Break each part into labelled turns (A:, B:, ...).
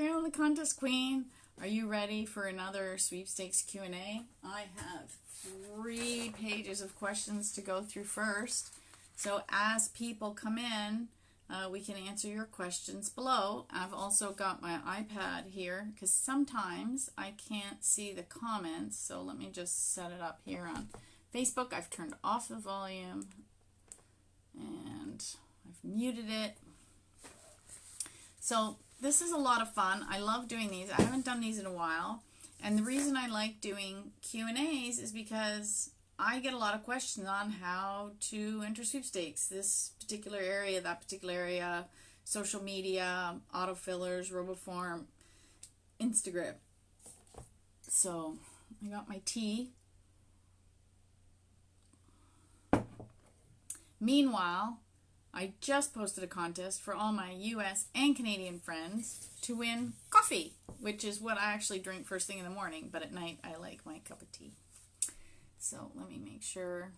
A: Carolyn the Contest Queen. Are you ready for another sweepstakes Q&A? I have 3 pages of questions to go through first. So as people come in, we can answer your questions below. I've also got my iPad here because sometimes I can't see the comments. So let me just set it up here on Facebook. I've turned off the volume and I've muted it. So this is a lot of fun. I love doing these. I haven't done these in a while. And the reason I like doing Q&As is because I get a lot of questions on how to enter sweepstakes. This particular area, that particular area, social media, autofillers, RoboForm, Instagram. So I got my tea. Meanwhile, I just posted a contest for all my US and Canadian friends to win coffee, which is what I actually drink first thing in the morning, but at night I like my cup of tea. So let me make sure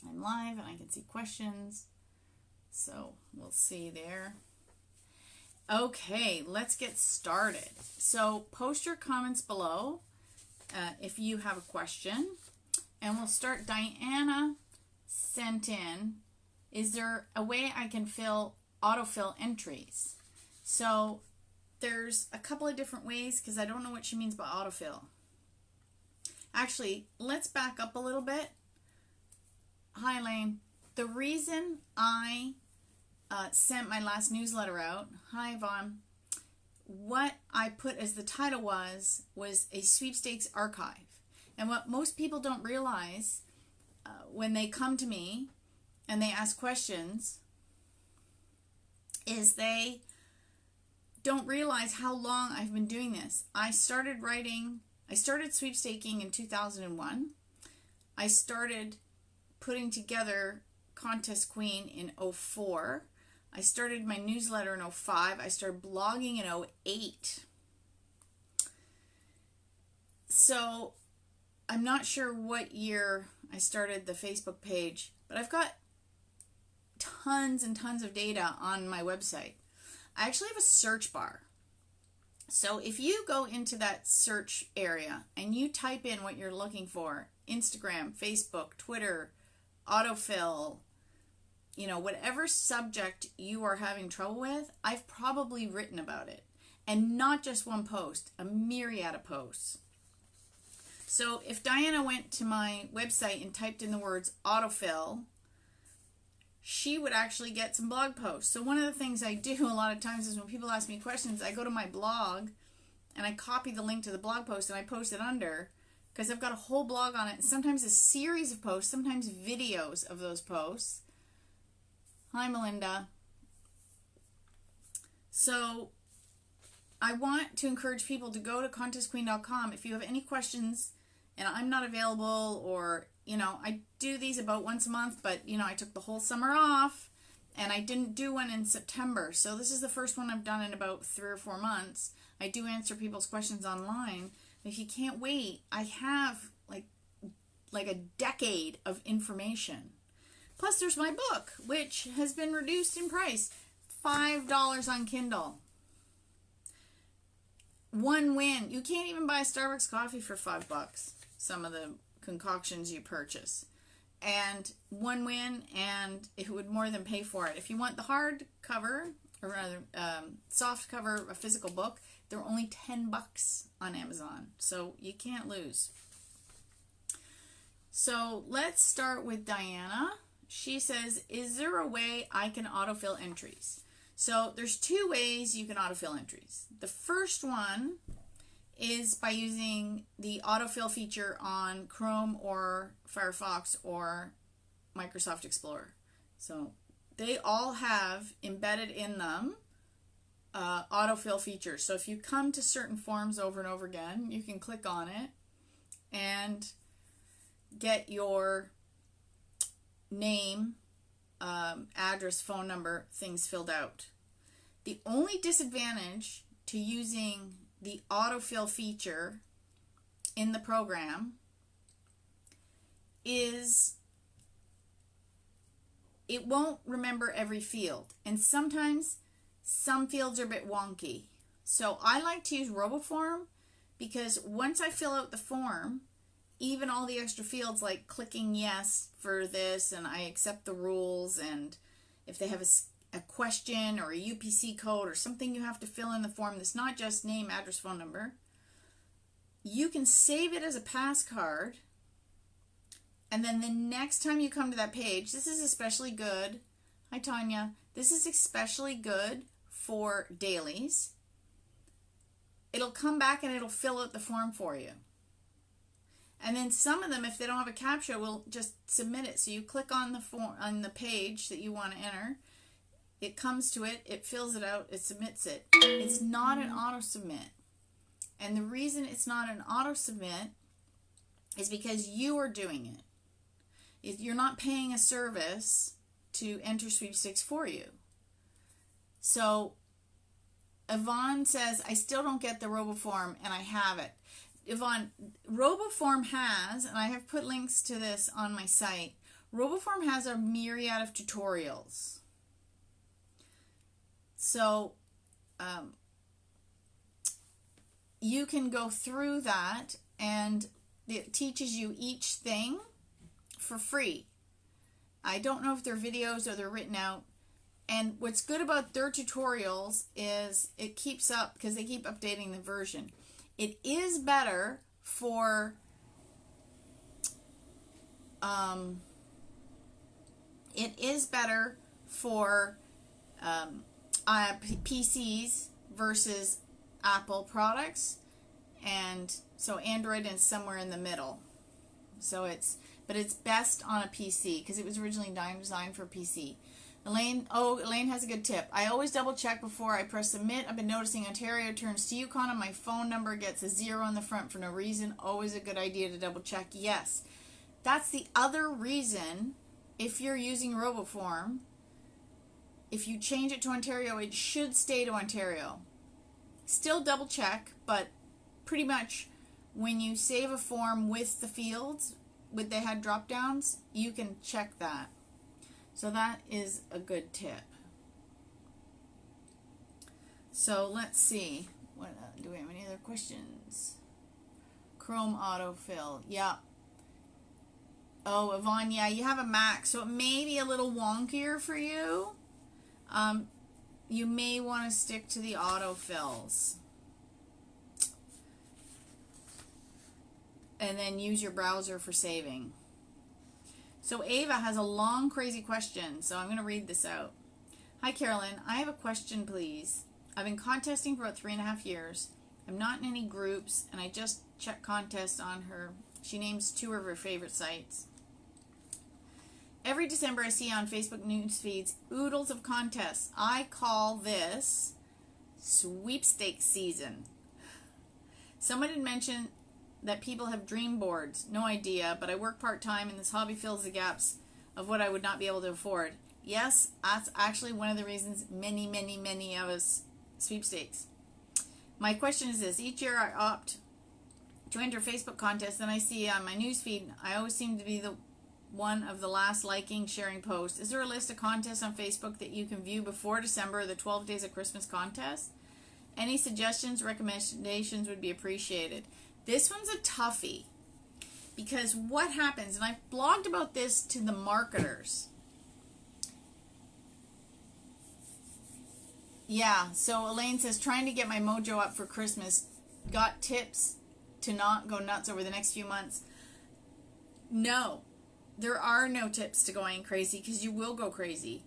A: I'm live and I can see questions. So we'll see there. Okay, let's get started. So post your comments below if you have a question. And we'll start. Diana sent in, is there a way I can autofill entries? So there's a couple of different ways because I don't know what she means by autofill. Actually, let's back up a little bit. Hi, Elaine. The reason I sent my last newsletter out, hi, Yvonne, what I put as the title was a sweepstakes archive. And what most people don't realize when they come to me and they ask questions is they don't realize how long I've been doing this. I started sweepstaking in 2001. I started putting together Contest Queen in 04. I started my newsletter in 05. I started blogging in 08. So I'm not sure what year I started the Facebook page, but I've got tons and tons of data on my website. I actually have a search bar. So if you go into that search area and you type in what you're looking for, Instagram, Facebook, Twitter, autofill, whatever subject you are having trouble with, I've probably written about it. And not just one post, a myriad of posts. So if Diana went to my website and typed in the words autofill, she would actually get some blog posts. So one of the things I do a lot of times is when people ask me questions, I go to my blog and I copy the link to the blog post and I post it under because I've got a whole blog on it. And sometimes a series of posts, sometimes videos of those posts. Hi, Melinda. So I want to encourage people to go to contestqueen.com if you have any questions and I'm not available, or I do these about once a month, but I took the whole summer off and I didn't do one in September. So this is the first one I've done in about 3 or 4 months. I do answer people's questions online. If you can't wait, I have like a decade of information. Plus there's my book, which has been reduced in price. $5 on Kindle. One win. You can't even buy a Starbucks coffee for $5. Some of the concoctions you purchase. And one win, and it would more than pay for it. If you want the hard cover, or rather soft cover, a physical book, they're only $10 on Amazon. So you can't lose. So let's start with Diana. She says, is there a way I can autofill entries? So there's 2 ways you can autofill entries. The first one is by using the autofill feature on Chrome or Firefox or Microsoft Explorer. So they all have embedded in them autofill features. So if you come to certain forms over and over again, you can click on it and get your name, address, phone number, things filled out. The only disadvantage to using the autofill feature in the program is it won't remember every field, and sometimes some fields are a bit wonky. So I like to use RoboForm because once I fill out the form, even all the extra fields like clicking yes for this and I accept the rules, and if they have a question or a UPC code or something you have to fill in the form that's not just name, address, phone number, you can save it as a pass card, and then the next time you come to that page, this is especially good. Hi, Tanya. This is especially good for dailies. It'll come back and it'll fill out the form for you. And then some of them, if they don't have a CAPTCHA, will just submit it. So you click on the form, on the page that you want to enter. It comes to it, it fills it out, it submits it. It's not an auto submit. And the reason it's not an auto submit is because you are doing it. You're not paying a service to enter sweepstakes for you. So Yvonne says, I still don't get the RoboForm, and I have it. Yvonne, RoboForm has, and I have put links to this on my site, RoboForm has a myriad of tutorials. So you can go through that, and it teaches you each thing for free. I don't know if they're videos or they're written out. And what's good about their tutorials is it keeps up because they keep updating the version. It is better for PCs versus Apple products, and so Android is somewhere in the middle. So but it's best on a PC because it was originally designed for PC. Elaine has a good tip. I always double check before I press submit. I've been noticing Ontario turns to Yukon and my phone number gets a 0 on the front for no reason. Always a good idea to double check. Yes. That's the other reason, if you're using RoboForm, if you change it to Ontario, it should stay to Ontario. Still double check, but pretty much when you save a form with the fields, they had drop downs, you can check that. So that is a good tip. So let's see. What do we have any other questions? Chrome autofill. Yeah. Oh, Yvonne, yeah, you have a Mac, so it may be a little wonkier for you. You may want to stick to the autofills. And then use your browser for saving. So Ava has a long, crazy question, so I'm going to read this out. Hi, Carolyn. I have a question, please. I've been contesting for about 3.5 years. I'm not in any groups, and I just check contests on her. She names 2 of her favorite sites. Every December I see on Facebook news feeds oodles of contests. I call this sweepstakes season. Someone had mentioned that people have dream boards. No idea, but I work part-time and this hobby fills the gaps of what I would not be able to afford. Yes, that's actually one of the reasons many of us sweepstakes. My question is this. Each year I opt to enter Facebook contests, and I see on my newsfeed, I always seem to be the one of the last liking, sharing posts. Is there a list of contests on Facebook that you can view before December, the 12 Days of Christmas contest? Any suggestions, recommendations would be appreciated. This one's a toughie because what happens, and I've blogged about this to the marketers. Yeah, so Elaine says, trying to get my mojo up for Christmas. Got tips to not go nuts over the next few months? No, there are no tips to going crazy because you will go crazy.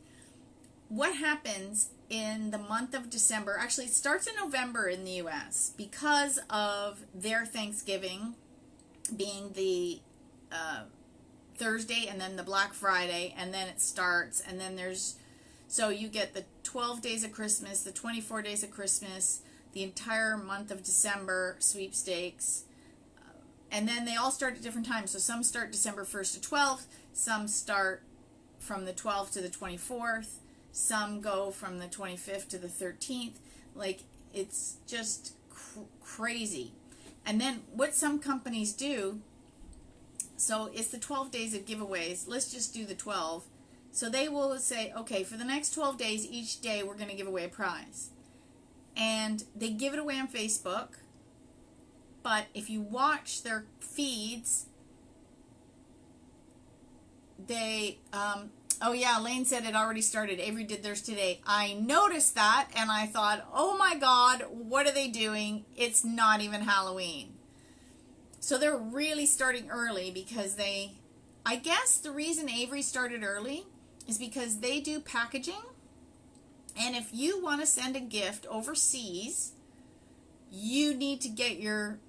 A: What happens in the month of December, actually it starts in November in the US because of their Thanksgiving being the Thursday and then the Black Friday, and then it starts, and then so you get the 12 days of Christmas, the 24 days of Christmas, the entire month of December sweepstakes, and then they all start at different times. So some start December 1st to 12th, some start from the 12th to the 24th, some go from the 25th to the 13th. Like, it's just crazy. And then what some companies do, so it's the 12 days of giveaways. Let's just do the 12. So they will say, okay, for the next 12 days, each day we're going to give away a prize. and they give it away on Facebook. But if you watch their feeds, they, oh yeah, Elaine said it already started. Avery did theirs today. I noticed that, and I thought, oh my God, what are they doing? It's not even Halloween. So they're really starting early because I guess the reason Avery started early is because they do packaging. And if you want to send a gift overseas, you need to get your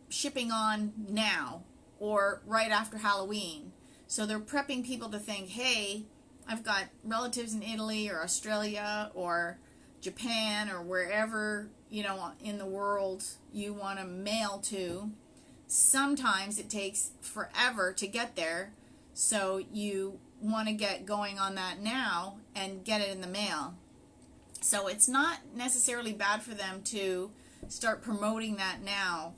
A: shipping on now or right after Halloween. So they're prepping people to think, hey, I've got relatives in Italy or Australia or Japan or wherever, in the world you want to mail to. Sometimes it takes forever to get there, so you want to get going on that now and get it in the mail. So it's not necessarily bad for them to start promoting that now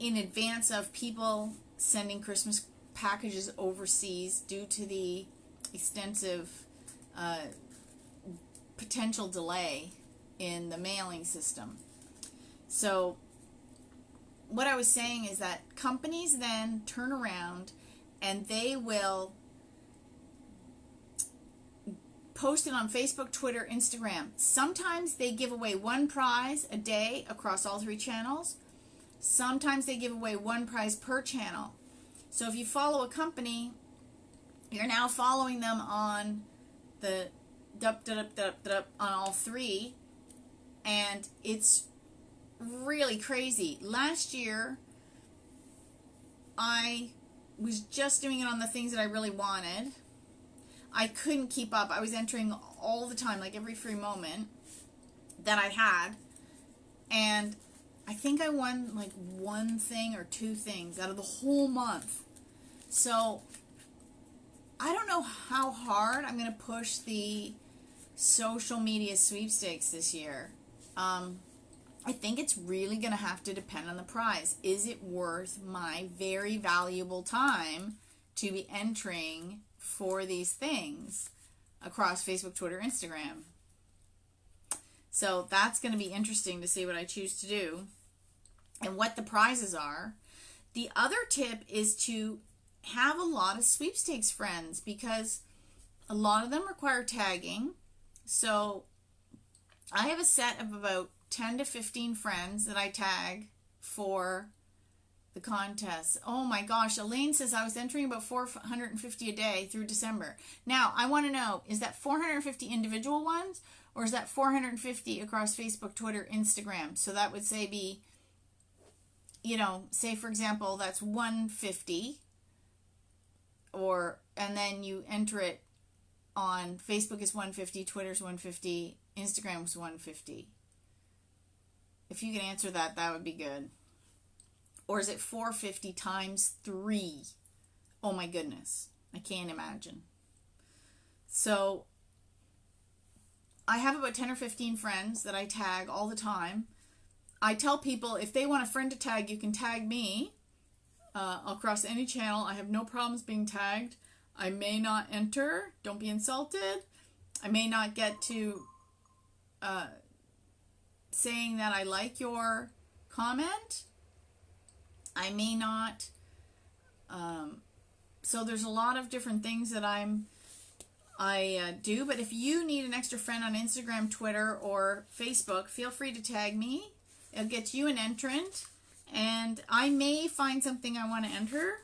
A: in advance of people sending Christmas packages overseas due to the extensive potential delay in the mailing system. So what I was saying is that companies then turn around and they will post it on Facebook, Twitter, Instagram. Sometimes they give away one prize a day across all 3 channels. Sometimes they give away one prize per channel. So if you follow a company, you're now following them on the on all 3, and it's really crazy. Last year, I was just doing it on the things that I really wanted. I couldn't keep up. I was entering all the time, like every free moment that I had, and I think I won like 1 thing or 2 things out of the whole month. So I don't know how hard I'm going to push the social media sweepstakes this year. I think it's really going to have to depend on the prize. Is it worth my very valuable time to be entering for these things across Facebook, Twitter, Instagram? So that's going to be interesting to see what I choose to do and what the prizes are. The other tip is to have a lot of sweepstakes friends, because a lot of them require tagging. So I have a set of about 10 to 15 friends that I tag for the contest. Oh my gosh, Elaine says I was entering about 450 a day through December. Now, I want to know, is that 450 individual ones, or is that 450 across Facebook, Twitter, Instagram? So that would say say for example, that's 150, and then you enter it on Facebook is 150, Twitter's 150, Instagram's 150. If you can answer that, that would be good. Or is it 450 times 3? Oh my goodness. I can't imagine. So I have about 10 or 15 friends that I tag all the time. I tell people if they want a friend to tag, you can tag me across any channel. I have no problems being tagged. I may not enter. Don't be insulted. I may not get to saying that I like your comment. I may not. So there's a lot of different things that I do. But if you need an extra friend on Instagram, Twitter, or Facebook, feel free to tag me. It'll get you an entrant, and I may find something I want to enter.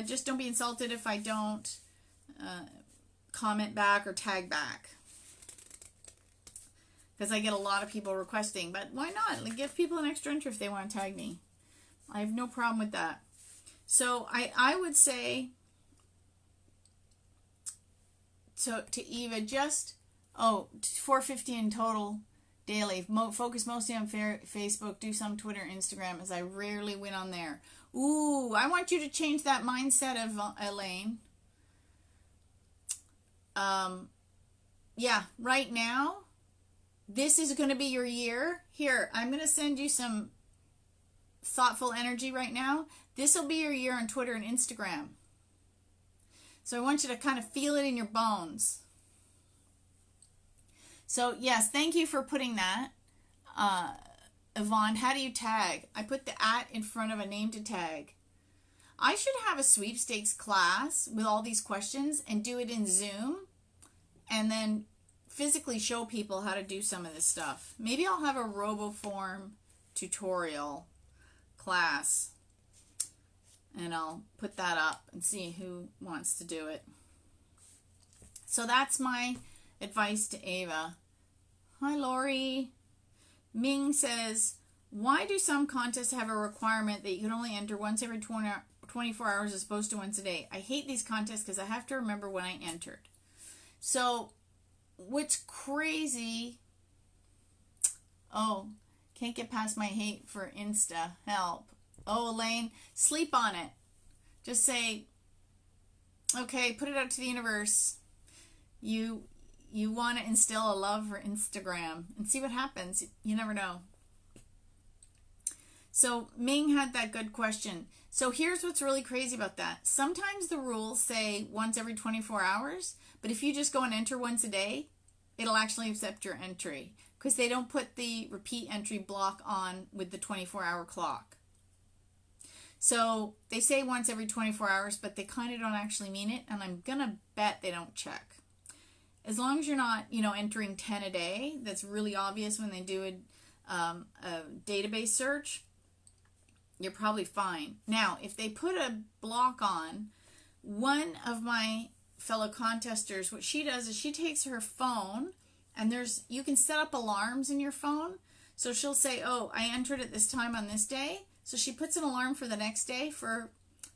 A: Just don't be insulted if I don't comment back or tag back, because I get a lot of people requesting. But why not? Like, give people an extra entry if they want to tag me. I have no problem with that. So I would say, so to Eva, just 450 in total daily. Focus mostly on Facebook. Do some Twitter, Instagram, as I rarely win on there. Ooh, I want you to change that mindset of Elaine. Yeah, right now, this is going to be your year. Here, I'm going to send you some thoughtful energy right now. This will be your year on Twitter and Instagram. So I want you to kind of feel it in your bones. So yes, thank you for putting that. Yvonne, how do you tag? I put the @ in front of a name to tag. I should have a sweepstakes class with all these questions and do it in Zoom and then physically show people how to do some of this stuff. Maybe I'll have a RoboForm tutorial class and I'll put that up and see who wants to do it. So that's my advice to Ava. Hi, Lori. Ming says, why do some contests have a requirement that you can only enter once every 24 hours as opposed to once a day? I hate these contests because I have to remember when I entered. So what's crazy, oh, can't get past my hate for Insta, help. Oh, Elaine, sleep on it. Just say, okay, put it out to the universe. You want to instill a love for Instagram and see what happens. You never know. So Ming had that good question. So here's what's really crazy about that. Sometimes the rules say once every 24 hours, but if you just go and enter once a day, it'll actually accept your entry because they don't put the repeat entry block on with the 24-hour clock. So they say once every 24 hours, but they kind of don't actually mean it, and I'm going to bet they don't check. As long as you're not, entering 10 a day, that's really obvious when they do a database search, you're probably fine. Now, if they put a block on, one of my fellow contesters, what she does is she takes her phone, and you can set up alarms in your phone. So she'll say, oh, I entered at this time on this day. So she puts an alarm for the next day for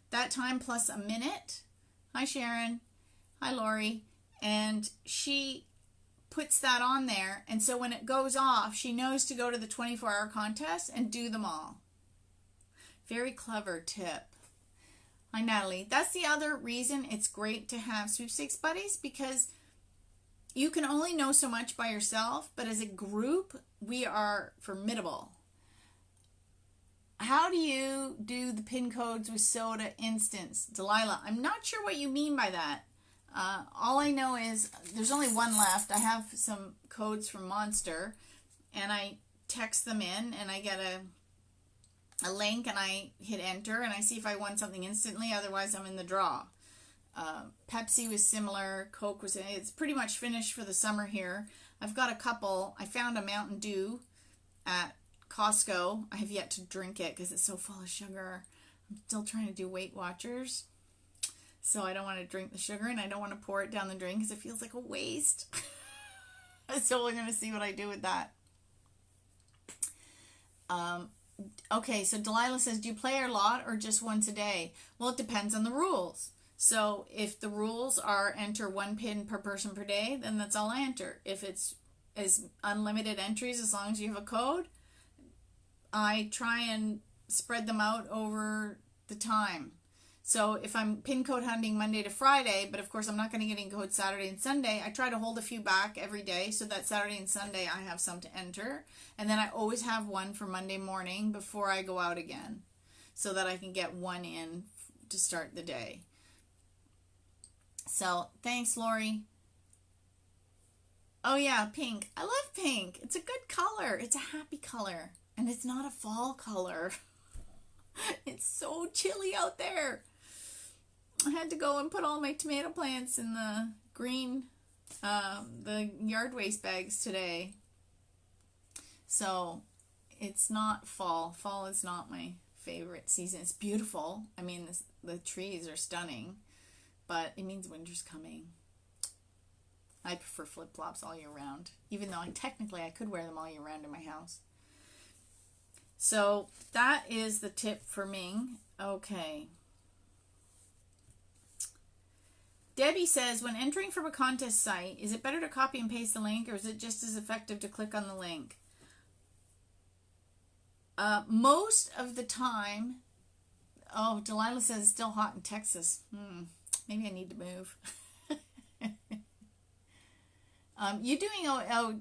A: that time plus a minute. Hi, Sharon. Hi, Lori. And she puts that on there. And so when it goes off, she knows to go to the 24-hour contest and do them all. Very clever tip. Hi, Natalie. That's the other reason it's great to have sweepstakes buddies, because you can only know so much by yourself, but as a group, we are formidable. How do you do the pin codes with soda instants? Delilah, I'm not sure what you mean by that. All I know is there's only one left. I have some codes from Monster, and I text them in, and I get a link, and I hit enter, and I see if I won something instantly. Otherwise, I'm in the draw. Pepsi was similar. Coke was, it's pretty much finished for the summer here. I've got a couple. I found a Mountain Dew at Costco. I have yet to drink it because it's so full of sugar. I'm still trying to do Weight Watchers. So I don't want to drink the sugar, and I don't want to pour it down the drain because it feels like a waste. So we're going to see what I do with that. Okay, so Delilah says, do you play a lot or just once a day? Well, it depends on the rules. So if the rules are enter 1 pin per person per day, then that's all I enter. If it's unlimited entries, as long as you have a code, I try and spread them out over the time. So if I'm pin code hunting Monday to Friday, but of course I'm not going to get in code Saturday and Sunday, I try to hold a few back every day so that Saturday and Sunday I have some to enter. And then I always have one for Monday morning before I go out again so that I can get one in to start the day. So thanks, Lori. Oh yeah, pink. I love pink. It's a good color. It's a happy color. And it's not a fall color. It's so chilly out there. I had to go and put all my tomato plants in the green, the yard waste bags today. So it's not fall. Fall is not my favorite season. It's beautiful. I mean, the trees are stunning, but it means winter's coming. I prefer flip-flops all year round, even though technically I could wear them all year round in my house. So that is the tip for Ming. Okay. Debbie says, when entering from a contest site, is it better to copy and paste the link, or is it just as effective to click on the link? Most of the time, oh, Delilah says it's still hot in Texas. Maybe I need to move.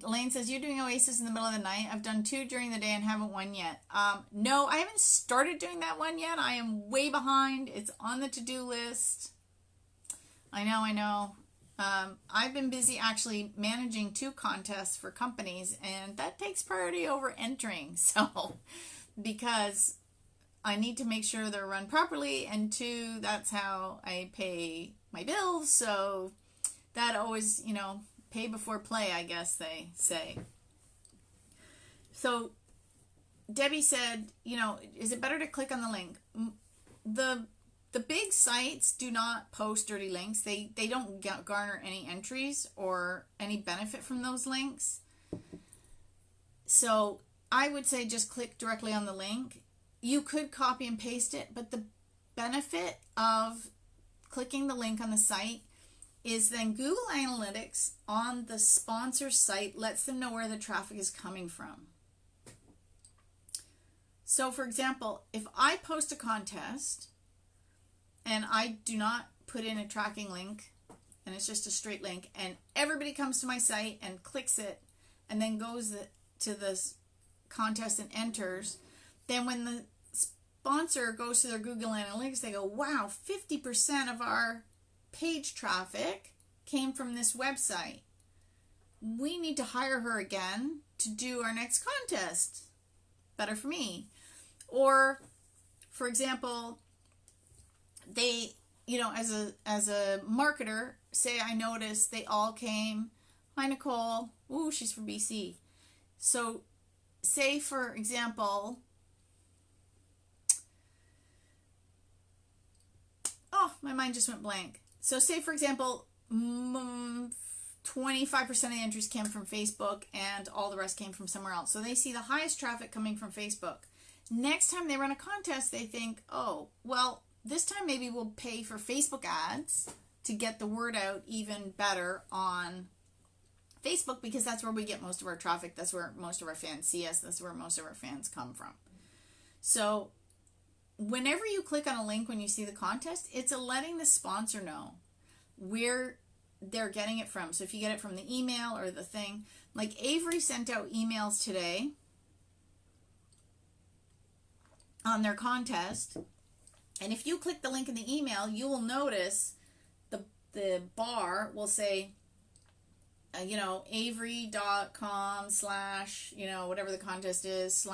A: Elaine says, you're doing Oasis in the middle of the night. I've done 2 during the day and haven't won yet. No, I haven't started doing that one yet. I am way behind. It's on the to-do list. I know. I've been busy actually managing 2 contests for companies, and that takes priority over entering. So, because I need to make sure they're run properly, and 2, that's how I pay my bills. So, that always, pay before play, I guess they say. So, Debbie said, is it better to click on the link? The big sites do not post dirty links. They don't garner any entries or any benefit from those links. So I would say just click directly on the link. You could copy and paste it, but the benefit of clicking the link on the site is then Google Analytics on the sponsor site lets them know where the traffic is coming from. So for example, if I post a contest and I do not put in a tracking link, and it's just a straight link, and everybody comes to my site and clicks it, and then goes to this contest and enters, then when the sponsor goes to their Google Analytics, they go, wow, 50% of our page traffic came from this website. We need to hire her again to do our next contest. Better for me. Or, for example, they, as a marketer, say I notice they all came, hi Nicole, ooh, she's from BC. So say for example, oh, my mind just went blank. So say for example, 25% of the entries came from Facebook and all the rest came from somewhere else. So they see the highest traffic coming from Facebook. Next time they run a contest, they think, oh, well, this time maybe we'll pay for Facebook ads to get the word out even better on Facebook, because that's where we get most of our traffic. That's where most of our fans see us. That's where most of our fans come from. So whenever you click on a link when you see the contest, it's letting the sponsor know where they're getting it from. So if you get it from the email or the thing, like Avery sent out emails today on their contest, and if you click the link in the email, you will notice the bar will say, avery.com/ whatever the contest is, /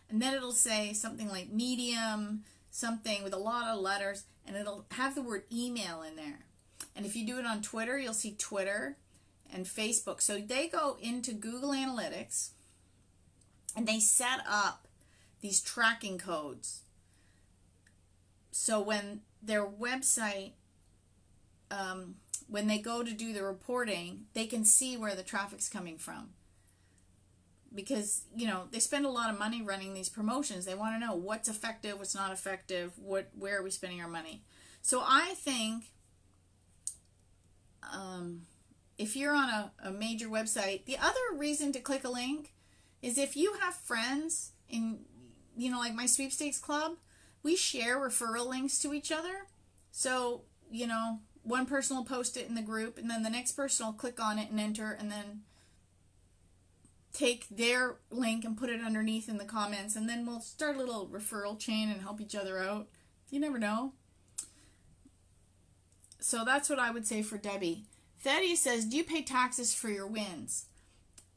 A: and then it'll say something like medium, something with a lot of letters, and it'll have the word email in there. And if you do it on Twitter, you'll see Twitter and Facebook. So they go into Google Analytics and they set up these tracking codes. So when their website, when they go to do the reporting, they can see where the traffic's coming from. Because, they spend a lot of money running these promotions. They want to know what's effective, what's not effective, where are we spending our money. So I think if you're on a major website, the other reason to click a link is if you have friends in, like my Sweepstakes club, we share referral links to each other. So, one person will post it in the group, and then the next person will click on it and enter, and then take their link and put it underneath in the comments, and then we'll start a little referral chain and help each other out. You never know. So that's what I would say for Debbie. Thaddeus says, do you pay taxes for your wins?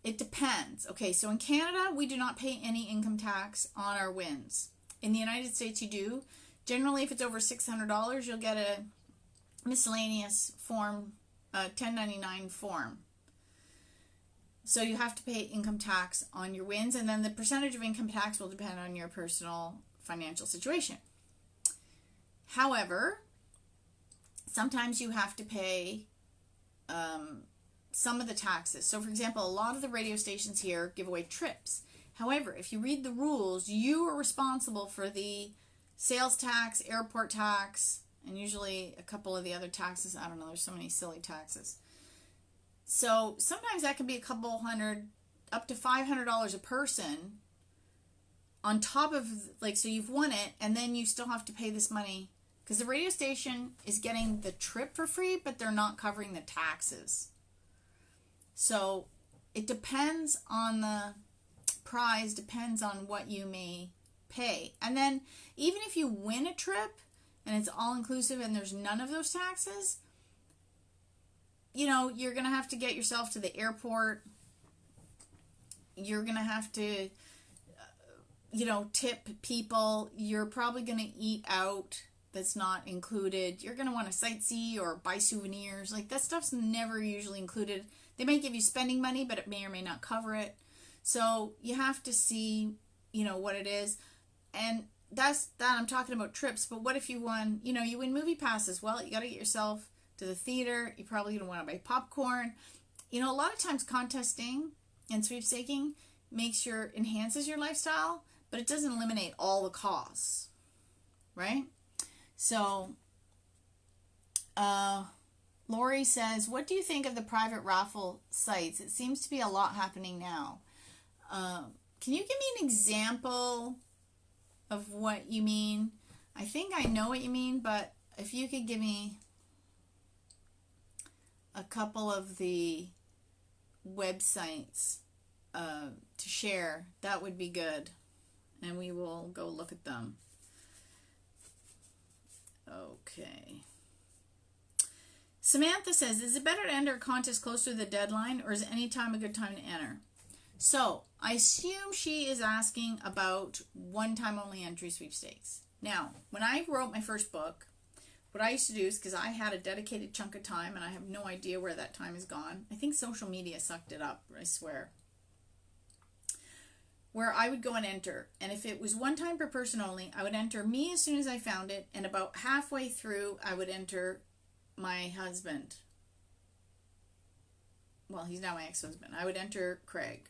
A: It depends. Okay, so in Canada, we do not pay any income tax on our wins. In the United States, you do. Generally, if it's over $600, you'll get a miscellaneous form, 1099 form. So you have to pay income tax on your wins, and then the percentage of income tax will depend on your personal financial situation. However, sometimes you have to pay some of the taxes. So, for example, a lot of the radio stations here give away trips. However, if you read the rules, you are responsible for the sales tax, airport tax, and usually a couple of the other taxes. I don't know, there's so many silly taxes. So sometimes that can be a couple hundred, up to $500 a person on top of, so you've won it, and then you still have to pay this money, because the radio station is getting the trip for free, but they're not covering the taxes. So it depends on the prize, depends on what you may pay. And then even if you win a trip and it's all inclusive and there's none of those taxes, you know, you're going to have to get yourself to the airport. You're going to have to, you know, tip people. You're probably going to eat out. That's not included. You're going to want to sightsee or buy souvenirs. Like, that stuff's never usually included. They may give you spending money, but it may or may not cover it. So you have to see, you know, what it is. And that's that. I'm talking about trips. But what if you won, you know, you win movie passes? Well, you got to get yourself to the theater. You're probably going to want to buy popcorn. You know, a lot of times contesting and sweepstaking enhances your lifestyle, but it doesn't eliminate all the costs, right? So, Lori says, what do you think of the private raffle sites? It seems to be a lot happening now. Can you give me an example of what you mean? I think I know what you mean, but if you could give me a couple of the websites to share, that would be good. And we will go look at them. Okay. Samantha says, is it better to enter a contest closer to the deadline, or is any time a good time to enter? So, I assume she is asking about one-time only entry sweepstakes. Now, when I wrote my first book, what I used to do is, because I had a dedicated chunk of time, and I have no idea where that time is gone. I think social media sucked it up, I swear. Where I would go and enter. And if it was one time per person only, I would enter me as soon as I found it, and about halfway through, I would enter my husband. Well, he's now my ex-husband. I would enter Craig.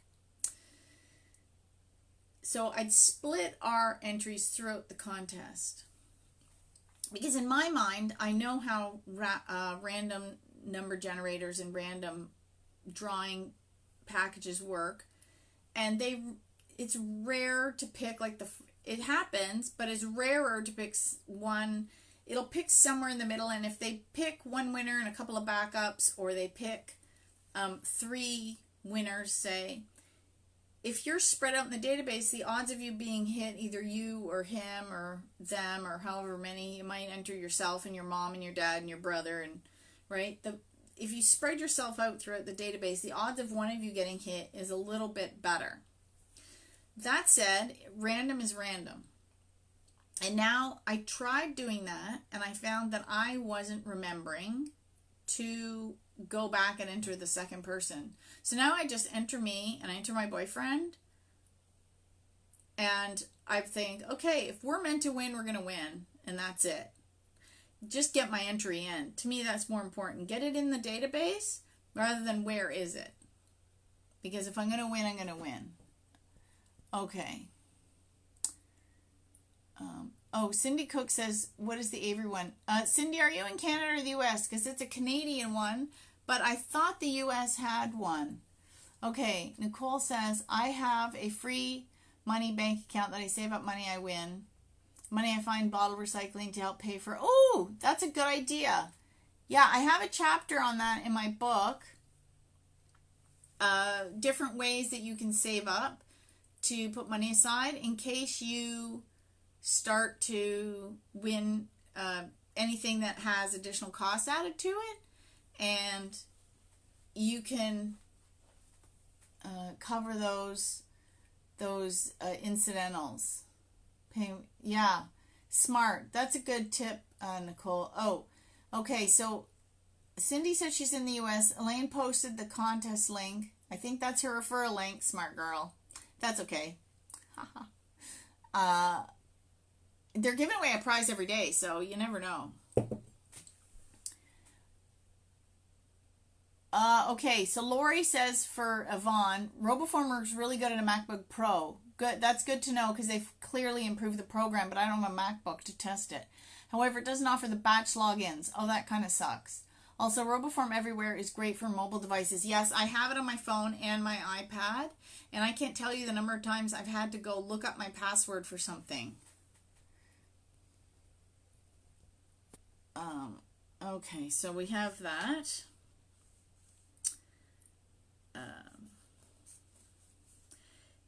A: So I'd split our entries throughout the contest. Because in my mind, I know how random number generators and random drawing packages work. And it's rare to pick, like, it happens, but it's rarer to pick one. It'll pick somewhere in the middle, and if they pick one winner and a couple of backups, or they pick 3 winners, say, if you're spread out in the database, the odds of you being hit, either you or him or them or however many, you might enter yourself and your mom and your dad and your brother, and right? If you spread yourself out throughout the database, the odds of one of you getting hit is a little bit better. That said, random is random. And now I tried doing that, and I found that I wasn't remembering to go back and enter the second person. So now I just enter me and I enter my boyfriend, and I think, okay, if we're meant to win, we're going to win, and that's it. Just get my entry in. To me, that's more important. Get it in the database rather than where is it. Because if I'm going to win, I'm going to win. Okay. Cindy Cook says, what is the Avery one? Cindy, are you in Canada or the U.S.? Because it's a Canadian one, but I thought the U.S. had one. Okay, Nicole says, I have a free money bank account that I save up money I win. Money I find bottle recycling to help pay for. Oh, that's a good idea. Yeah, I have a chapter on that in my book. Different ways that you can save up to put money aside in case you start to win anything that has additional costs added to it, and you can cover those incidentals. Yeah, smart. That's a good tip, Nicole. Oh, okay. So Cindy said she's in the U.S. Elaine posted the contest link. I think that's her referral link. Smart girl. That's okay. They're giving away a prize every day, so you never know. Okay, so Lori says for Yvonne, RoboForm works really good on a MacBook Pro. Good, that's good to know because they've clearly improved the program, but I don't have a MacBook to test it. However, it doesn't offer the batch logins. Oh, that kind of sucks. Also, RoboForm Everywhere is great for mobile devices. Yes, I have it on my phone and my iPad, and I can't tell you the number of times I've had to go look up my password for something. Okay, so we have that.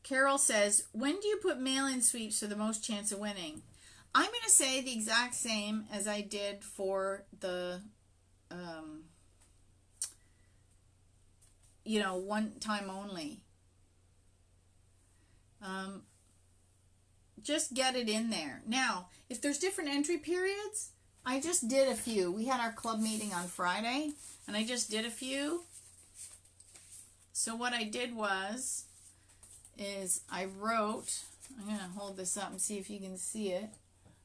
A: Carol says, when do you put mail-in sweeps for the most chance of winning? I'm going to say the exact same as I did for the one time only. Just get it in there. Now, if there's different entry periods, I just did a few. We had our club meeting on Friday, and I just did a few. So what I did is I wrote, I'm going to hold this up and see if you can see it.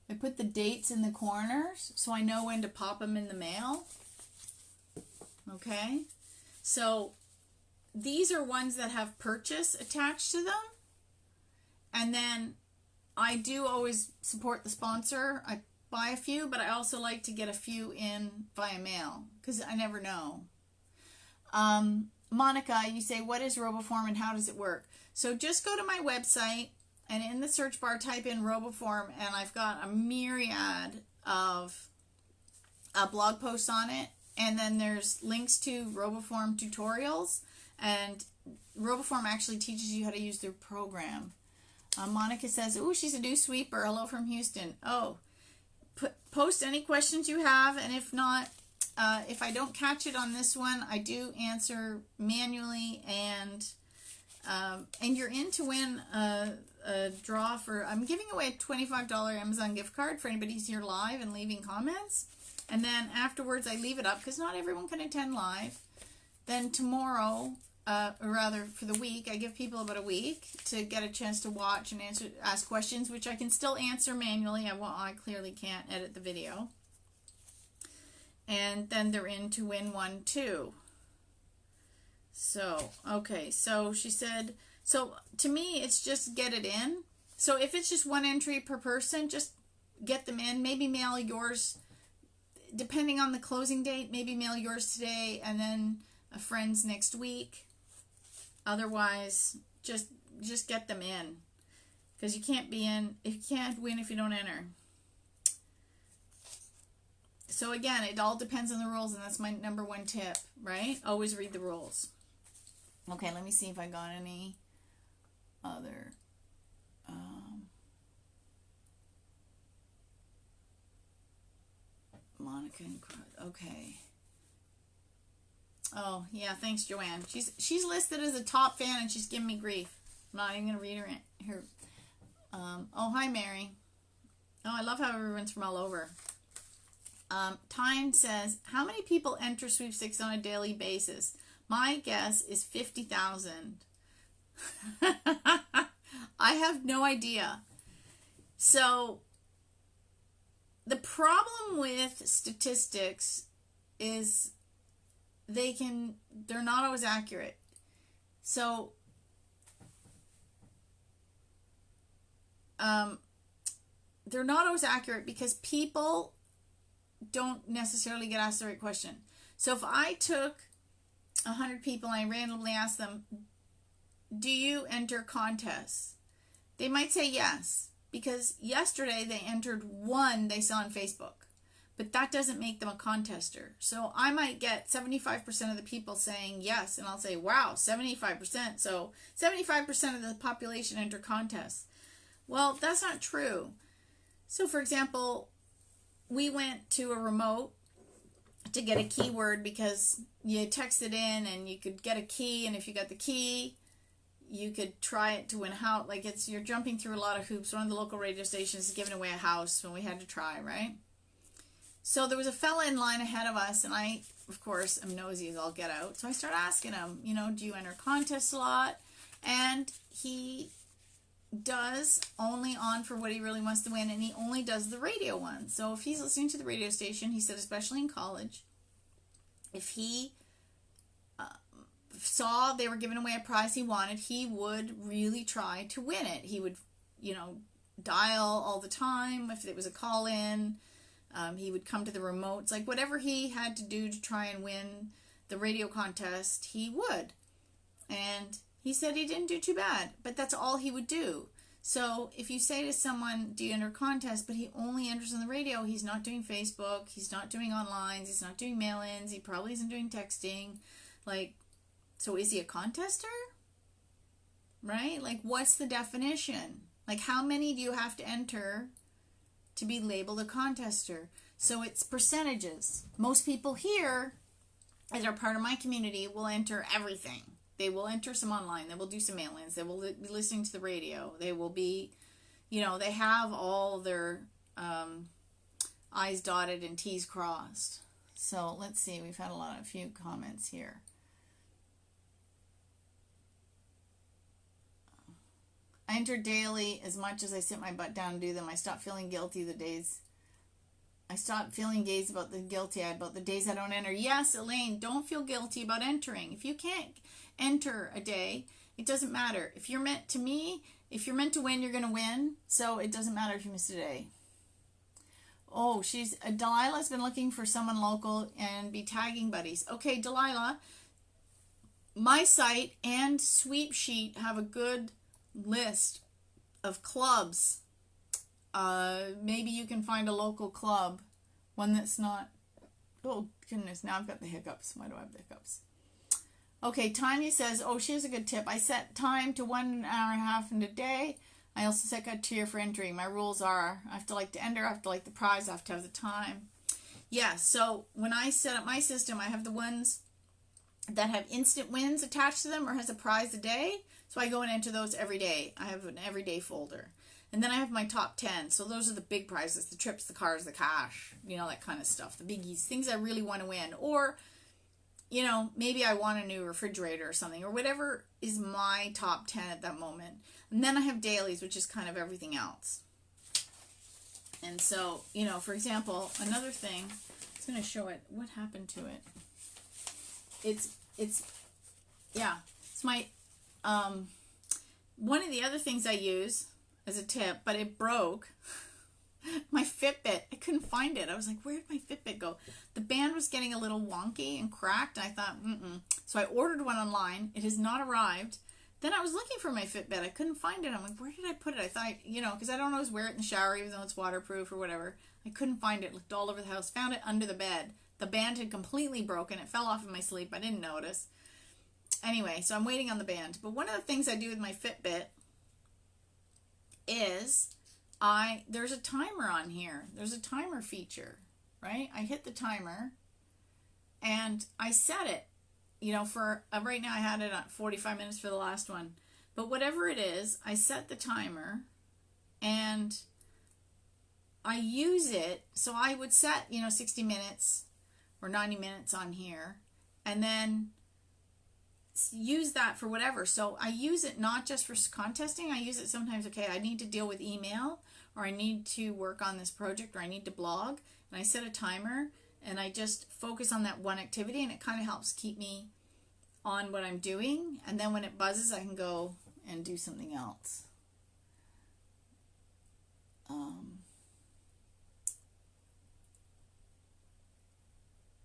A: I put the dates in the corners so I know when to pop them in the mail. Okay? So these are ones that have purchase attached to them. And then I do always support the sponsor. I buy a few, but I also like to get a few in via mail because I never know. Monica, you say, what is RoboForm and how does it work? So just go to my website and in the search bar type in RoboForm, and I've got a myriad of blog posts on it. And then there's links to RoboForm tutorials, and RoboForm actually teaches you how to use their program. Monica says, "Ooh, she's a new sweeper. Hello from Houston." Oh, post any questions you have, and if not, if I don't catch it on this one, I do answer manually. And you're in to win a draw for. I'm giving away a $25 Amazon gift card for anybody who's here live and leaving comments. And then afterwards, I leave it up because not everyone can attend live. Then tomorrow, or rather for the week, I give people about a week to get a chance to watch and ask questions, which I can still answer manually. I clearly can't edit the video. And then they're in to win one too. So, okay, so she said, so to me, it's just get it in. So if it's just one entry per person, just get them in. Maybe mail yours, depending on the closing date, maybe mail yours today and then a friend's next week. Otherwise, just get them in, because you can't win if you don't enter. So again, it all depends on the rules, and that's my number one tip, right? Always read the rules. Okay, let me see if I got any other. Monica and okay. Oh, yeah, thanks, Joanne. She's listed as a top fan, and she's giving me grief. I'm not even going to read her. Oh, hi, Mary. Oh, I love how everyone's from all over. Tyne says, how many people enter Sweepstakes on a daily basis? My guess is 50,000. I have no idea. So, the problem with statistics is they're not always accurate. So they're not always accurate because people don't necessarily get asked the right question. So if I took 100 people and I randomly asked them, do you enter contests? They might say yes, because yesterday they entered one they saw on Facebook. But that doesn't make them a contester. So I might get 75% of the people saying yes, and I'll say, wow, 75%. So 75% of the population enter contests. Well, that's not true. So for example, we went to a remote to get a keyword because you text it in and you could get a key, and if you got the key, you could try it to win a house. Like you're jumping through a lot of hoops. One of the local radio stations is giving away a house when we had to try, right? So there was a fella in line ahead of us, and I, of course, am nosy as all get out. So I start asking him, do you enter contests a lot? And he does only on for what he really wants to win, and he only does the radio one. So if he's listening to the radio station, he said, especially in college, if he saw they were giving away a prize he wanted, he would really try to win it. He would, dial all the time if it was a call-in. He would come to the remotes, like whatever he had to do to try and win the radio contest, he would. And he said he didn't do too bad, but that's all he would do. So if you say to someone, do you enter contests, but he only enters on the radio, he's not doing Facebook, he's not doing online, he's not doing mail-ins, he probably isn't doing texting. So is he a contester? Right? What's the definition? How many do you have to enter to be labeled a contester? So it's percentages. Most people here, that are part of my community, will enter everything. They will enter some online. They will do some mail-ins. They will be listening to the radio. They will be, they have all their I's dotted and T's crossed. So let's see. We've had a few comments here. I enter daily as much as I sit my butt down and do them. I stop feeling guilty I stop feeling guilty about the days I don't enter. Yes, Elaine, don't feel guilty about entering. If you can't enter a day, it doesn't matter. If you're meant to win, you're going to win. So it doesn't matter if you miss a day. Oh, Delilah's been looking for someone local and be tagging buddies. Okay, Delilah, my site and Sweepsheet have a good list of clubs. Maybe you can find a local club, one that's not, oh goodness, now I've got the hiccups. Why do I have the hiccups? Okay, Tanya says, oh, she has a good tip. I set time to 1 hour and a half in a day. I also set a tier for entering. My rules are, I have to like to enter, I have to like the prize, I have to have the time. Yeah, so when I set up my system, I have the ones that have instant wins attached to them or has a prize a day. So I go and enter those every day. I have an everyday folder. And then I have my top 10. So those are the big prizes, the trips, the cars, the cash, that kind of stuff, the biggies, things I really want to win. Or, maybe I want a new refrigerator or something, or whatever is my top 10 at that moment. And then I have dailies, which is kind of everything else. And so, for example, another thing, I was going to show it. What happened to it? It's my, one of the other things I use as a tip, but it broke. My Fitbit, I couldn't find it. I was like, where'd my Fitbit go? The band was getting a little wonky and cracked, and I thought, So I ordered one online. It has not arrived. Then I was looking for my Fitbit. I couldn't find it. I'm like, where did I put it? I thought, because I don't always wear it in the shower, even though it's waterproof or whatever. I couldn't find it. Looked all over the house. Found it under the bed. The band had completely broken. It fell off in my sleep. I didn't notice. Anyway, so I'm waiting on the band. But one of the things I do with my Fitbit is there's a timer on here. There's a timer feature, right? I hit the timer and I set it, for right now I had it at 45 minutes for the last one. But whatever it is, I set the timer and I use it. So I would set, 60 minutes or 90 minutes on here and then use that for whatever. So I use it not just for contesting. I use it sometimes, okay, I need to deal with email, or I need to work on this project, or I need to blog, and I set a timer and I just focus on that one activity, and it kind of helps keep me on what I'm doing. And then when it buzzes, I can go and do something else.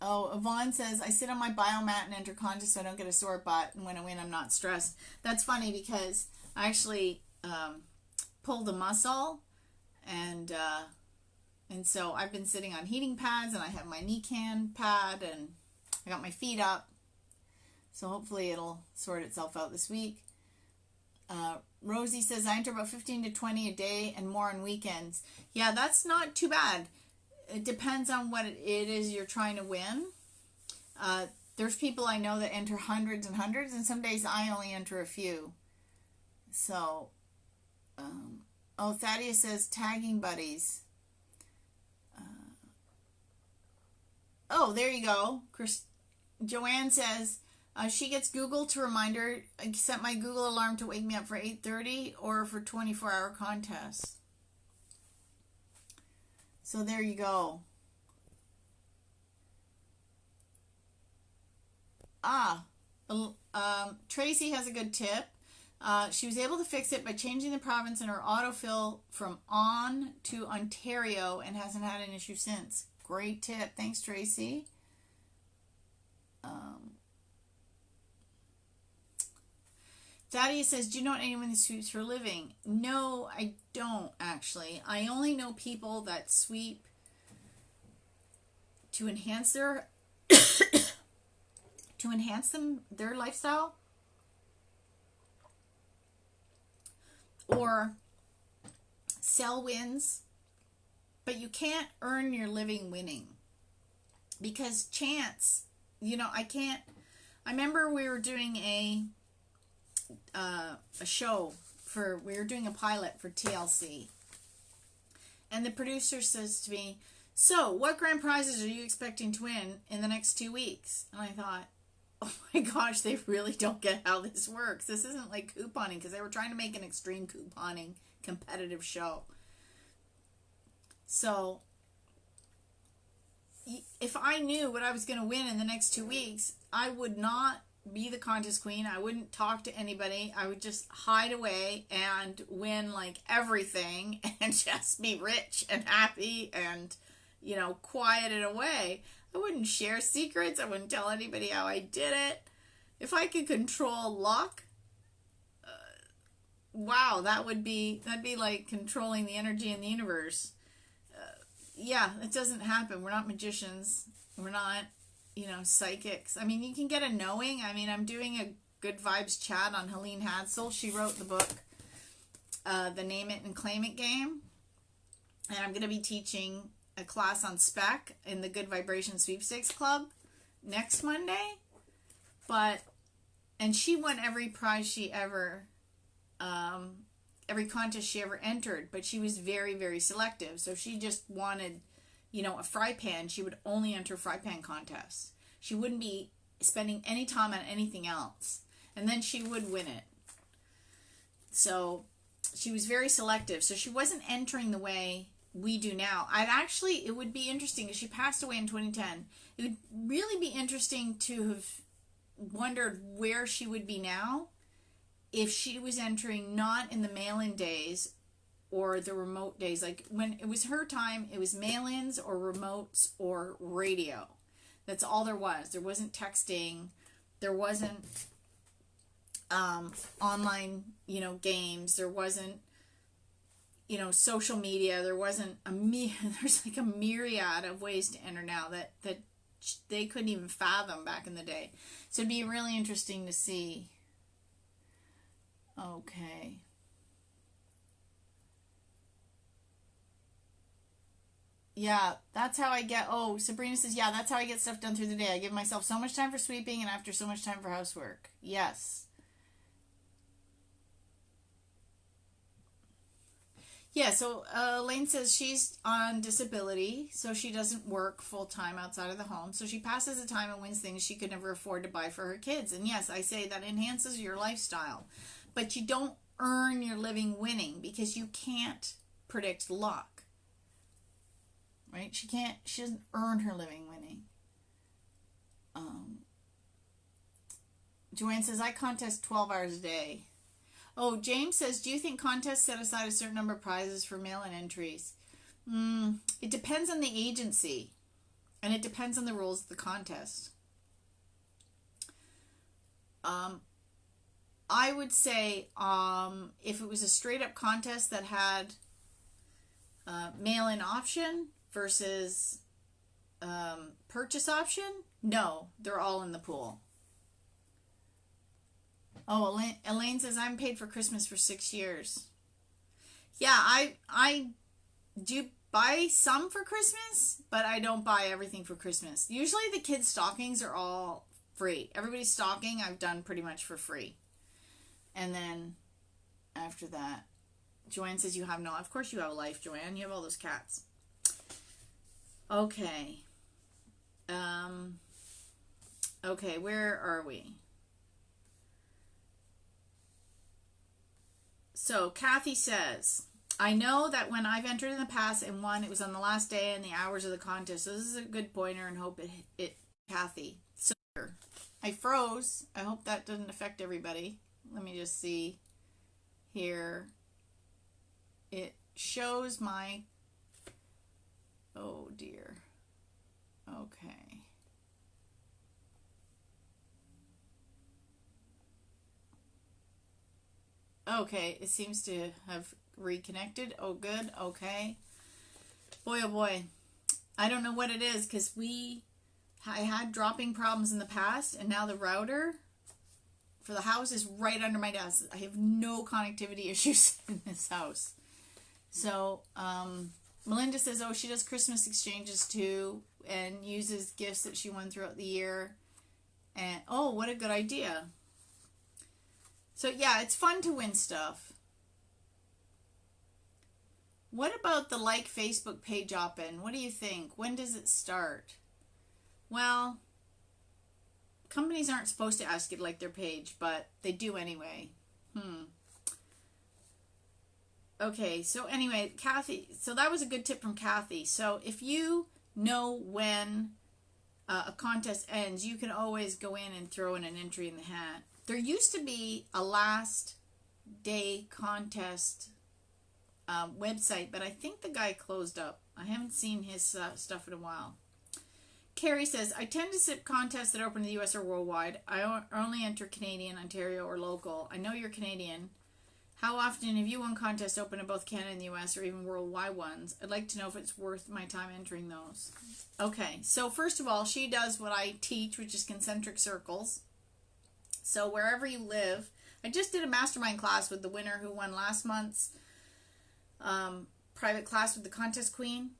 A: Oh, Yvonne says, I sit on my biomat and enter contests so I don't get a sore butt, and when I win, I'm not stressed. That's funny because I actually pulled a muscle, and so I've been sitting on heating pads, and I have my knee can pad, and I got my feet up. So hopefully it'll sort itself out this week. Rosie says, I enter about 15 to 20 a day and more on weekends. Yeah, that's not too bad. It depends on what it is you're trying to win. There's people I know that enter hundreds and hundreds, and some days I only enter a few. So, Thaddeus says tagging buddies. There you go. Joanne says she gets Google to remind her, set my Google alarm to wake me up for 8:30 or for 24-hour contests. So there you go. Tracy has a good tip. She was able to fix it by changing the province in her autofill from on to Ontario and hasn't had an issue since. Great tip. Thanks, Tracy. Thaddeus says, do you know anyone that sweeps for a living? No, I don't, actually. I only know people that sweep to enhance their their lifestyle, or sell wins. But you can't earn your living winning, because chance, I remember we were doing a a show we were doing a pilot for TLC. And the producer says to me, so what grand prizes are you expecting to win in the next 2 weeks? And I thought, oh my gosh, they really don't get how this works. This isn't like couponing, because they were trying to make an extreme couponing competitive show. So if I knew what I was going to win in the next 2 weeks, I would not be the contest queen. I wouldn't talk to anybody. I would just hide away and win like everything and just be rich and happy and, you know, quiet it away. I wouldn't share secrets. I wouldn't tell anybody how I did it. If I could control luck, wow, that'd be like controlling the energy in the universe. Yeah, it doesn't happen. We're not magicians. We're not, you know, psychics. I mean, you can get a knowing. I mean, I'm doing a Good Vibes chat on Helene Hadsel. She wrote the book, The Name It and Claim It game. And I'm going to be teaching a class on spec in the Good Vibration Sweepstakes Club next Monday. And she won every prize she ever, every contest she ever entered, but she was very, very selective. So if she just wanted, you know, a fry pan, she would only enter fry pan contests. She wouldn't be spending any time on anything else. And then she would win it. So she was very selective. So she wasn't entering the way we do now. It would be interesting, because she passed away in 2010. It would really be interesting to have wondered where she would be now if she was entering not in the mail-in days or the remote days. Like when it was her time, it was mail-ins or remotes or radio. That's all there was. There wasn't texting. There wasn't online, you know, games. There wasn't, you know, social media. There wasn't there's like a myriad of ways to enter now that they couldn't even fathom back in the day. So it'd be really interesting to see. Okay. Yeah, that's how I get, Sabrina says, yeah, that's how I get stuff done through the day. I give myself so much time for sweeping and after so much time for housework. Yes. Yeah, so Elaine says she's on disability, so she doesn't work full-time outside of the home. So she passes the time and wins things she could never afford to buy for her kids. And yes, I say that enhances your lifestyle. But you don't earn your living winning, because you can't predict luck. Right? She doesn't earn her living winning. Joanne says, I contest 12 hours a day. Oh, James says, do you think contests set aside a certain number of prizes for mail-in entries? It depends on the agency, and it depends on the rules of the contest. I would say if it was a straight-up contest that had mail-in option versus purchase option, no, they're all in the pool. Oh, Elaine says, I'm paid for Christmas for 6 years. Yeah, I do buy some for Christmas, but I don't buy everything for Christmas. Usually the kids' stockings are all free. Everybody's stocking I've done pretty much for free. And then after that, Joanne says you have no. Of course you have a life, Joanne. You have all those cats. Okay. Okay, where are we? So Kathy says, I know that when I've entered in the past and won, it was on the last day and the hours of the contest. So this is a good pointer, and hope it Kathy. So I froze. I hope that doesn't affect everybody. Let me just see here. It shows my, oh dear. Okay. Okay, it seems to have reconnected. Oh, good. Okay. Boy, oh boy. I don't know what it is, because I had dropping problems in the past, and now the router for the house is right under my desk. I have no connectivity issues in this house. So, Melinda says, oh, she does Christmas exchanges too, and uses gifts that she won throughout the year. And, oh, what a good idea. So yeah, it's fun to win stuff. What about the like Facebook page opt-in? What do you think? When does it start? Well, companies aren't supposed to ask you to like their page, but they do anyway. Okay, so anyway, Kathy, so that was a good tip from Kathy. So if you know when a contest ends, you can always go in and throw in an entry in the hat. There used to be a last day contest website, but I think the guy closed up. I haven't seen his stuff in a while. Carrie says, I tend to sip contests that are open to the US or worldwide. I only enter Canadian, Ontario, or local. I know you're Canadian. How often have you won contests open in both Canada and the US, or even worldwide ones? I'd like to know if it's worth my time entering those. Okay, so first of all, she does what I teach, which is concentric circles. So wherever you live, I just did a mastermind class with the winner who won last month's private class with the contest queen,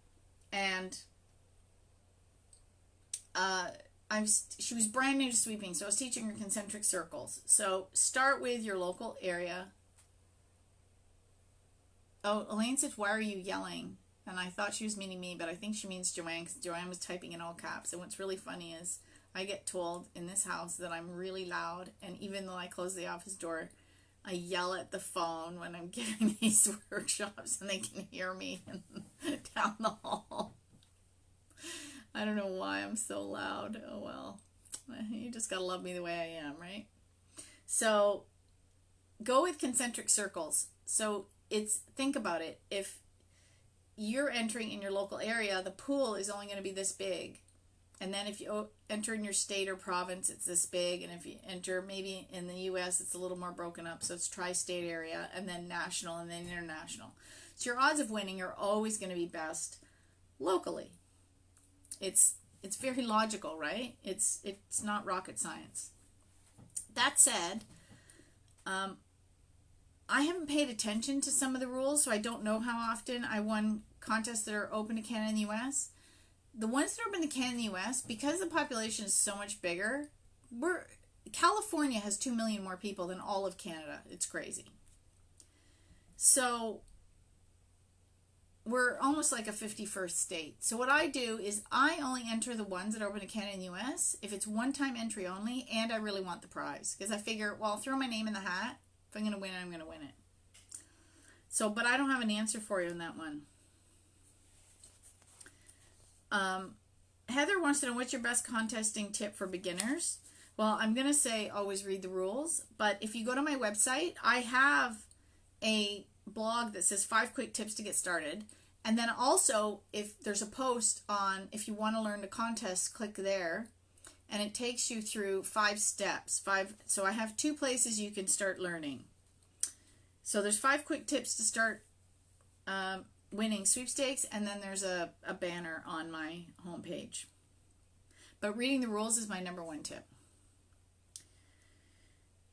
A: and she was brand new to sweeping, so I was teaching her concentric circles. So start with your local area. Oh, Elaine says, why are you yelling? And I thought she was meaning me, but I think she means Joanne, because Joanne was typing in all caps. And what's really funny is I get told in this house that I'm really loud, and even though I close the office door, I yell at the phone when I'm giving these workshops, and they can hear me down the hall. I don't know why I'm so loud. Oh well, you just gotta love me the way I am, right? So go with concentric circles. So think about it. If you're entering in your local area, the pool is only going to be this big. And then if you enter in your state or province, it's this big. And if you enter maybe in the US, it's a little more broken up. So it's tri-state area, and then national, and then international. So your odds of winning are always going to be best locally. It's very logical, right? It's not rocket science. That said, I haven't paid attention to some of the rules, so I don't know how often I won contests that are open to Canada and the US. The ones that are open to Canada and the US, because the population is so much bigger, California has 2 million more people than all of Canada. It's crazy. So we're almost like a 51st state. So what I do is I only enter the ones that are open to Canada and the US if it's one-time entry only, and I really want the prize. Because I figure, well, I'll throw my name in the hat. If I'm going to win it, I'm going to win it. So, but I don't have an answer for you on that one. Heather wants to know, what's your best contesting tip for beginners? Well, I'm going to say always read the rules. But if you go to my website, I have a blog that says 5 quick tips to get started. And then also, if there's a post on, if you want to learn to contest, click there. And it takes you through 5 steps. So I have 2 places you can start learning. So there's 5 quick tips to start winning sweepstakes, and then there's a banner on my homepage. But reading the rules is my #1 tip.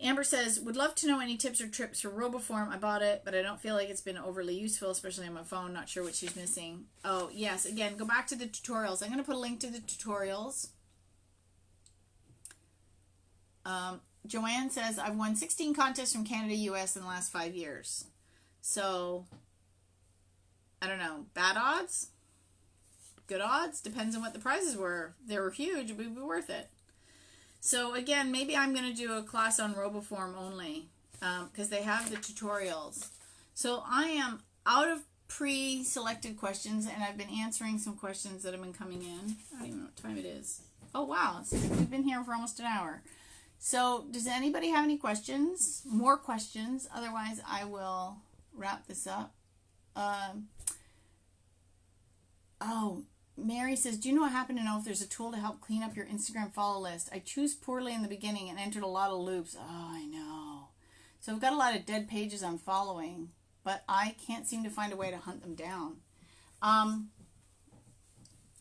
A: Amber says, would love to know any tips or tricks for RoboForm. I bought it, but I don't feel like it's been overly useful, especially on my phone. Not sure what she's missing. Oh, yes. Again, go back to the tutorials. I'm going to put a link to the tutorials. Joanne says, I've won 16 contests from Canada, US in the last 5 years. So, I don't know. Bad odds? Good odds? Depends on what the prizes were. If they were huge, it would be worth it. So, again, maybe I'm going to do a class on RoboForm only, because they have the tutorials. So, I am out of pre-selected questions, and I've been answering some questions that have been coming in. I don't even know what time it is. Oh, wow. We've been here for almost an hour. So, does anybody have any questions? More questions? Otherwise, I will wrap this up. Mary says, do you know what happened to know if there's a tool to help clean up your Instagram follow list? I choose poorly in the beginning and entered a lot of loops. Oh, I know. So I've got a lot of dead pages I'm following, but I can't seem to find a way to hunt them down.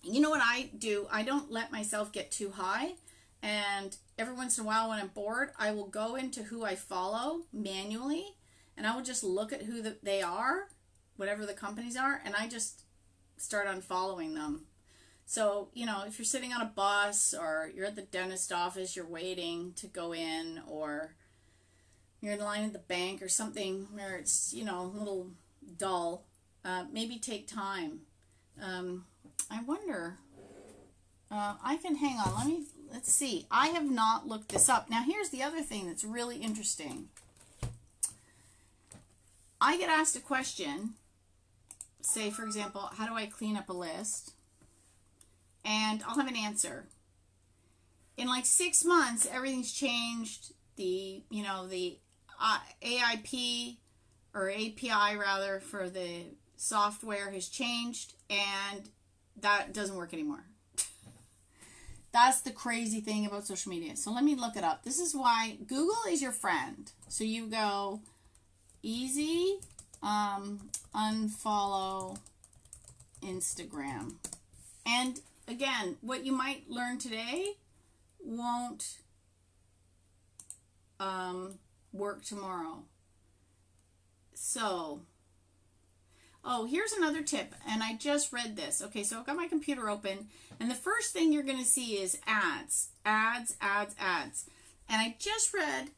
A: You know what I do? I don't let myself get too high. And every once in a while when I'm bored, I will go into who I follow manually, and I will just look at who they are, whatever the companies are, and I just start unfollowing them. So, you know, if you're sitting on a bus or you're at the dentist office, you're waiting to go in, or you're in line at the bank or something where it's, you know, a little dull, maybe take time. I wonder, I can hang on. Let's see. I have not looked this up. Now, here's the other thing that's really interesting. I get asked a question, say, for example, how do I clean up a list? And I'll have an answer. In like 6 months, everything's changed. The AIP or API rather for the software has changed, and that doesn't work anymore. That's the crazy thing about social media. So let me look it up. This is why Google is your friend. So you go easy unfollow Instagram. And again, what you might learn today won't work tomorrow. So, oh, here's another tip, and I just read this. Okay, so I've got my computer open, and the first thing you're going to see is ads. And I just read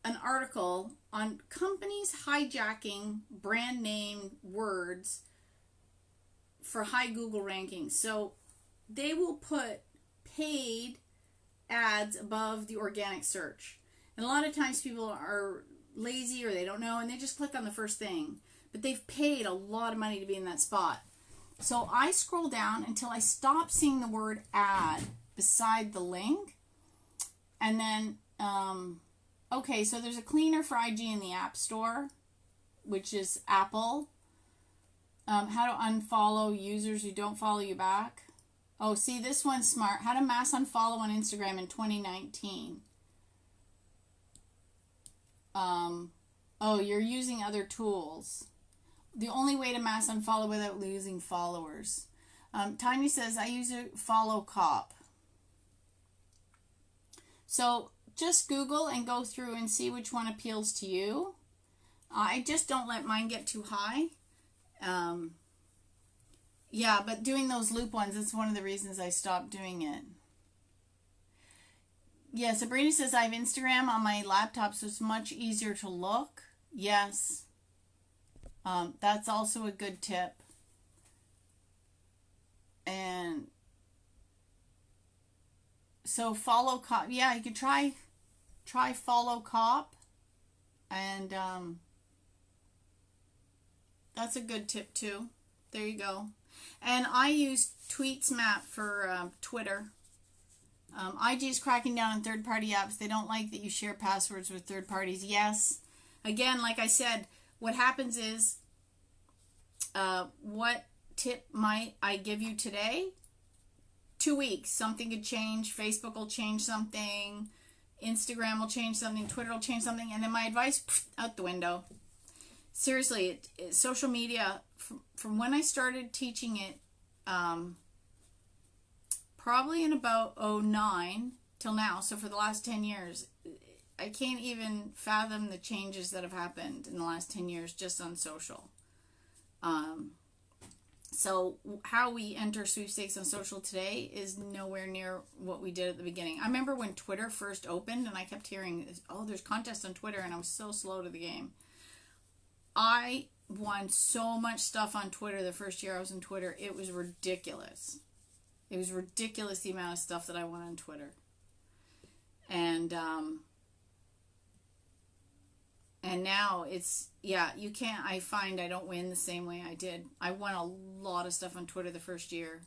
A: an article on companies hijacking brand name words for high Google rankings. So they will put paid ads above the organic search. And a lot of times people are lazy or they don't know and they just click on the first thing. But they've paid a lot of money to be in that spot. So I scroll down until I stop seeing the word ad beside the link. And then, okay, so there's a cleaner for IG in the App Store, which is Apple. How to unfollow users who don't follow you back. Oh, see, this one's smart. How to mass unfollow on Instagram in 2019. Oh, you're using other tools. The only way to mass unfollow without losing followers. Tanya says, I use a follow cop. So just Google and go through and see which one appeals to you. I just don't let mine get too high. Yeah, but doing those loop ones, that's one of the reasons I stopped doing it. Yeah, Sabrina says, I have Instagram on my laptop, so it's much easier to look. Yes. That's also a good tip. And so follow cop. Yeah, you could try follow cop. And that's a good tip too. There you go. And I use TweetsMap for Twitter. IG is cracking down on third-party apps. They don't like that you share passwords with third parties. Yes. Again, like I said, what happens is, what tip might I give you today? 2 weeks. Something could change. Facebook will change something. Instagram will change something. Twitter will change something. And then my advice, out the window. Seriously, social media, from when I started teaching it, probably in about 2009 till now, so for the last 10 years, I can't even fathom the changes that have happened in the last 10 years just on social. So how we enter sweepstakes on social today is nowhere near what we did at the beginning. I remember when Twitter first opened and I kept hearing, oh, there's contests on Twitter, and I was so slow to the game. I won so much stuff on Twitter the first year I was on Twitter. It was ridiculous. It was ridiculous the amount of stuff that I won on Twitter. And now it's, yeah, you can't, I find I don't win the same way I did. I won a lot of stuff on Twitter the first year.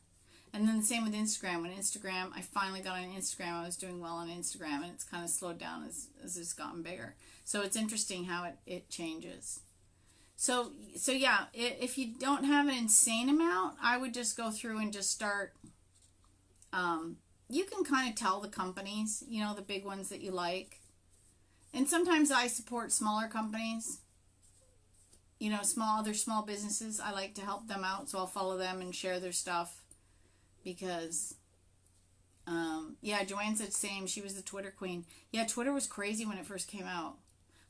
A: And then the same with Instagram. When Instagram, I finally got on Instagram, I was doing well on Instagram, and it's kind of slowed down as it's gotten bigger. So it's interesting how it changes. So yeah, if you don't have an insane amount, I would just go through and just start. You can kind of tell the companies, you know, the big ones that you like. And sometimes I support smaller companies, you know, other small businesses. I like to help them out, so I'll follow them and share their stuff because, yeah, Joanne said same. She was the Twitter queen. Yeah, Twitter was crazy when it first came out.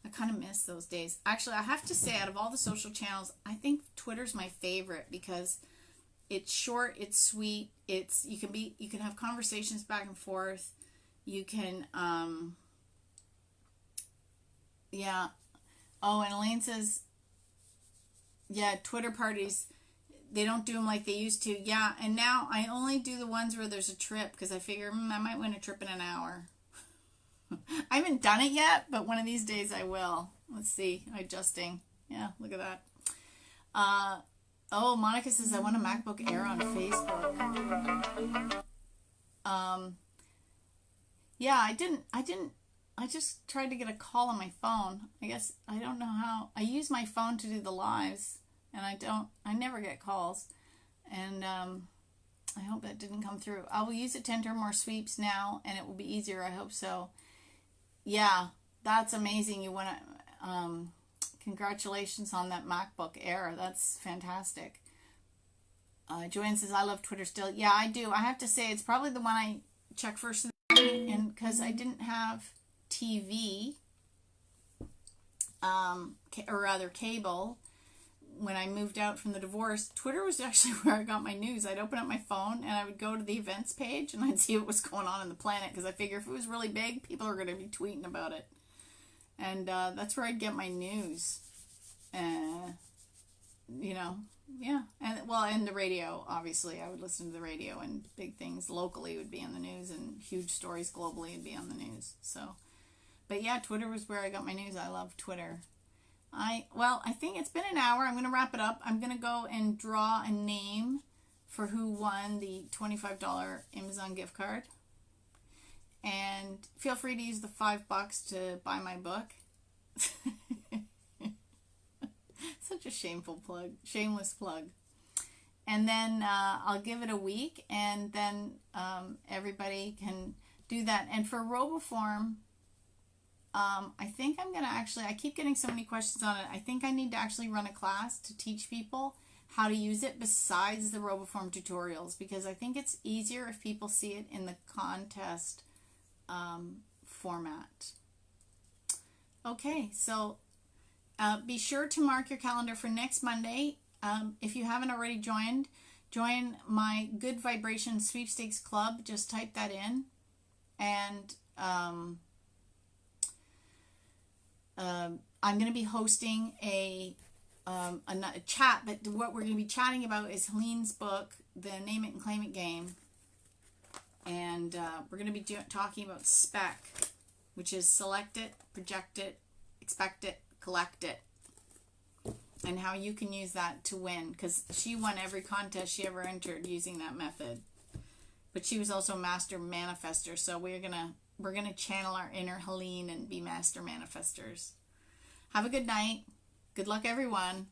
A: I kind of miss those days. Actually, I have to say, out of all the social channels, I think Twitter's my favorite because it's short, it's sweet, you can have conversations back and forth. You can Yeah. Oh, and Elaine says, yeah, Twitter parties, they don't do them like they used to. Yeah, and now I only do the ones where there's a trip because I figure I might win a trip in an hour. I haven't done it yet, but one of these days I will. Let's see. Adjusting. Yeah, look at that. Oh, Monica says I want a MacBook Air on Facebook. Yeah, I just tried to get a call on my phone. I guess I don't know how. I use my phone to do the lives, and I never get calls. And I hope that didn't come through. I will use it to enter more sweeps now, and it will be easier. I hope so. Yeah, that's amazing. You want to, congratulations on that MacBook Air. That's fantastic. Joanne says, I love Twitter still. Yeah, I do. I have to say, it's probably the one I check first in the morning, and because I didn't have TV, or rather cable, when I moved out from the divorce, Twitter was actually where I got my news. I'd open up my phone and I would go to the events page and I'd see what was going on in the planet because I figure if it was really big, people are going to be tweeting about it. And that's where I'd get my news. You know, yeah. And the radio, obviously. I would listen to the radio, and big things locally would be on the news and huge stories globally would be on the news. So, but yeah, Twitter was where I got my news. I love Twitter. I think it's been an hour. I'm going to wrap it up. I'm going to go and draw a name for who won the $25 Amazon gift card. And feel free to use the $5 to buy my book. Such a shameless plug. And then I'll give it a week, and then everybody can do that. And for RoboForm, I think I'm going to I keep getting so many questions on it. I think I need to actually run a class to teach people how to use it besides the RoboForm tutorials, because I think it's easier if people see it in the contest format. Okay, so be sure to mark your calendar for next Monday. If you haven't already join my Good Vibration Sweepstakes Club. Just type that in. And I'm going to be hosting a chat, but what we're going to be chatting about is Helene's book, The Name It and Claim It Game. And we're going to be talking about SPEC, which is select it, project it, expect it, collect it, and how you can use that to win, because she won every contest she ever entered using that method. But she was also master manifester, so we're gonna channel our inner Helene and be master manifestors. Have a good night. Good luck, everyone.